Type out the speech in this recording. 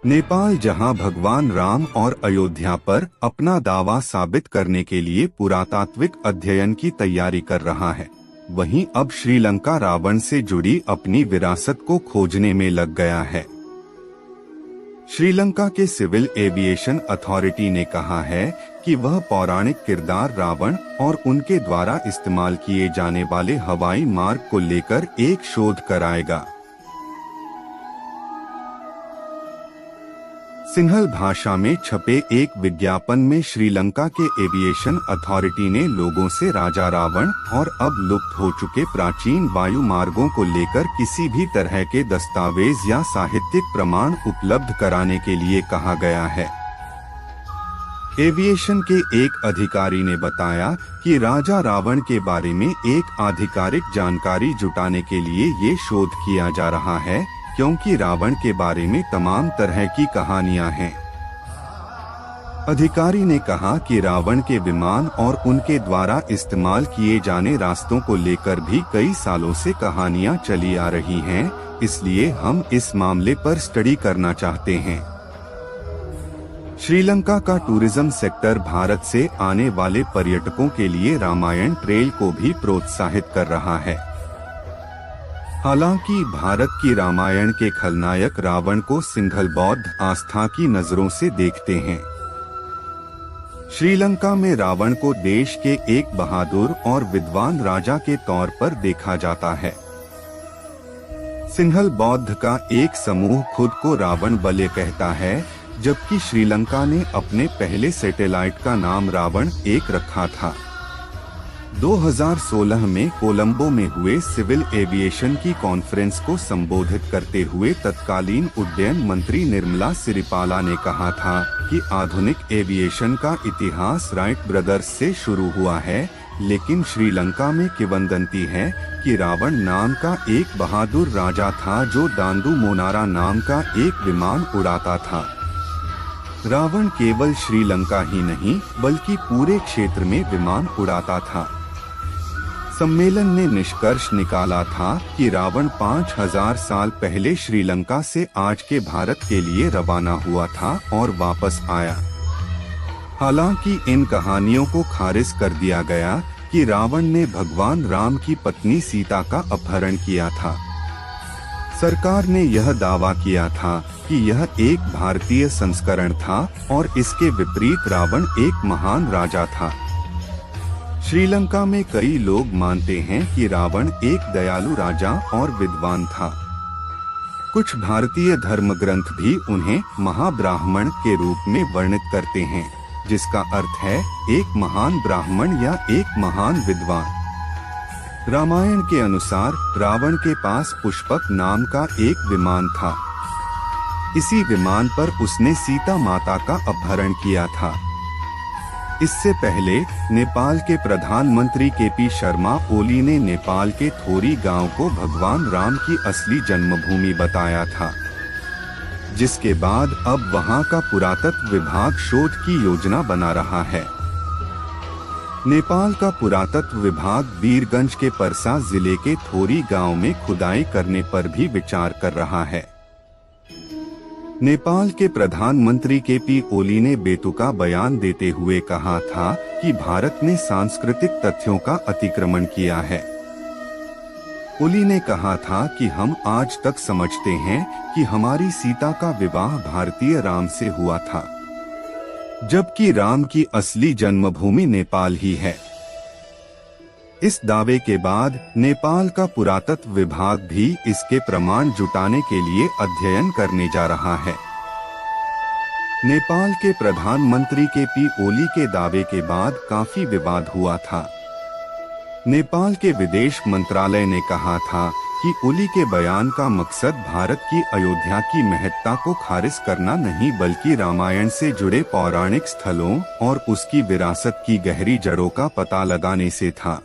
नेपाल जहां भगवान राम और अयोध्या पर अपना दावा साबित करने के लिए पुरातात्विक अध्ययन की तैयारी कर रहा है, वहीं अब श्रीलंका रावण से जुड़ी अपनी विरासत को खोजने में लग गया है। श्रीलंका के सिविल एविएशन अथॉरिटी ने कहा है कि वह पौराणिक किरदार रावण और उनके द्वारा इस्तेमाल किए जाने वाले हवाई मार्ग को लेकर एक शोध कराएगा। सिंहल भाषा में छपे एक विज्ञापन में श्रीलंका के एविएशन अथॉरिटी ने लोगों से राजा रावण और अब लुप्त हो चुके प्राचीन वायु मार्गों को लेकर किसी भी तरह के दस्तावेज या साहित्यिक प्रमाण उपलब्ध कराने के लिए कहा गया है। एविएशन के एक अधिकारी ने बताया कि राजा रावण के बारे में एक आधिकारिक जानकारी जुटाने के लिए ये शोध किया जा रहा है, क्योंकि रावण के बारे में तमाम तरह की कहानियां हैं। अधिकारी ने कहा कि रावण के विमान और उनके द्वारा इस्तेमाल किए जाने रास्तों को लेकर भी कई सालों से कहानियां चली आ रही हैं, इसलिए हम इस मामले पर स्टडी करना चाहते हैं। श्रीलंका का टूरिज्म सेक्टर भारत से आने वाले पर्यटकों के लिए रामायण ट्रेल को भी प्रोत्साहित कर रहा है। हालांकि भारत की रामायण के खलनायक रावण को सिंहल बौद्ध आस्था की नजरों से देखते हैं। श्रीलंका में रावण को देश के एक बहादुर और विद्वान राजा के तौर पर देखा जाता है। सिंहल बौद्ध का एक समूह खुद को रावण बले कहता है, जबकि श्रीलंका ने अपने पहले सैटेलाइट का नाम रावण 1 रखा था। 2016 में कोलंबो में हुए सिविल एविएशन की कॉन्फ्रेंस को संबोधित करते हुए तत्कालीन उड्डयन मंत्री निर्मला सिरिपाला ने कहा था कि आधुनिक एविएशन का इतिहास राइट ब्रदर्स से शुरू हुआ है, लेकिन श्रीलंका में किंवदंती है कि रावण नाम का एक बहादुर राजा था जो दांदू मोनारा नाम का एक विमान उड़ाता था। रावण केवल श्रीलंका ही नहीं बल्कि पूरे क्षेत्र में विमान उड़ाता था। सम्मेलन ने निष्कर्ष निकाला था कि रावण 5000 साल पहले श्रीलंका से आज के भारत के लिए रवाना हुआ था और वापस आया। हालांकि इन कहानियों को खारिज कर दिया गया कि रावण ने भगवान राम की पत्नी सीता का अपहरण किया था। सरकार ने यह दावा किया था कि यह एक भारतीय संस्करण था और इसके विपरीत रावण एक महान राजा था। श्रीलंका में कई लोग मानते हैं कि रावण एक दयालु राजा और विद्वान था। कुछ भारतीय धर्म ग्रंथ भी उन्हें महाब्राह्मण के रूप में वर्णित करते हैं, जिसका अर्थ है एक महान ब्राह्मण या एक महान विद्वान। रामायण के अनुसार रावण के पास पुष्पक नाम का एक विमान था। इसी विमान पर उसने सीता माता का अपहरण किया था। इससे पहले नेपाल के प्रधानमंत्री केपी शर्मा ओली ने नेपाल के थोरी गांव को भगवान राम की असली जन्मभूमि बताया था, जिसके बाद अब वहां का पुरातत्व विभाग शोध की योजना बना रहा है। नेपाल का पुरातत्व विभाग वीरगंज के परसा जिले के थोरी गांव में खुदाई करने पर भी विचार कर रहा है। नेपाल के प्रधानमंत्री केपी ओली ने बेतुका बयान देते हुए कहा था कि भारत ने सांस्कृतिक तथ्यों का अतिक्रमण किया है। ओली ने कहा था कि हम आज तक समझते हैं कि हमारी सीता का विवाह भारतीय राम से हुआ था, जबकि राम की असली जन्मभूमि नेपाल ही है। इस दावे के बाद नेपाल का पुरातत्व विभाग भी इसके प्रमाण जुटाने के लिए अध्ययन करने जा रहा है। नेपाल के प्रधानमंत्री केपी ओली के दावे के बाद काफी विवाद हुआ था। नेपाल के विदेश मंत्रालय ने कहा था कि ओली के बयान का मकसद भारत की अयोध्या की महत्ता को खारिज करना नहीं बल्कि रामायण से जुड़े पौराणिक स्थलों और उसकी विरासत की गहरी जड़ों का पता लगाने से था।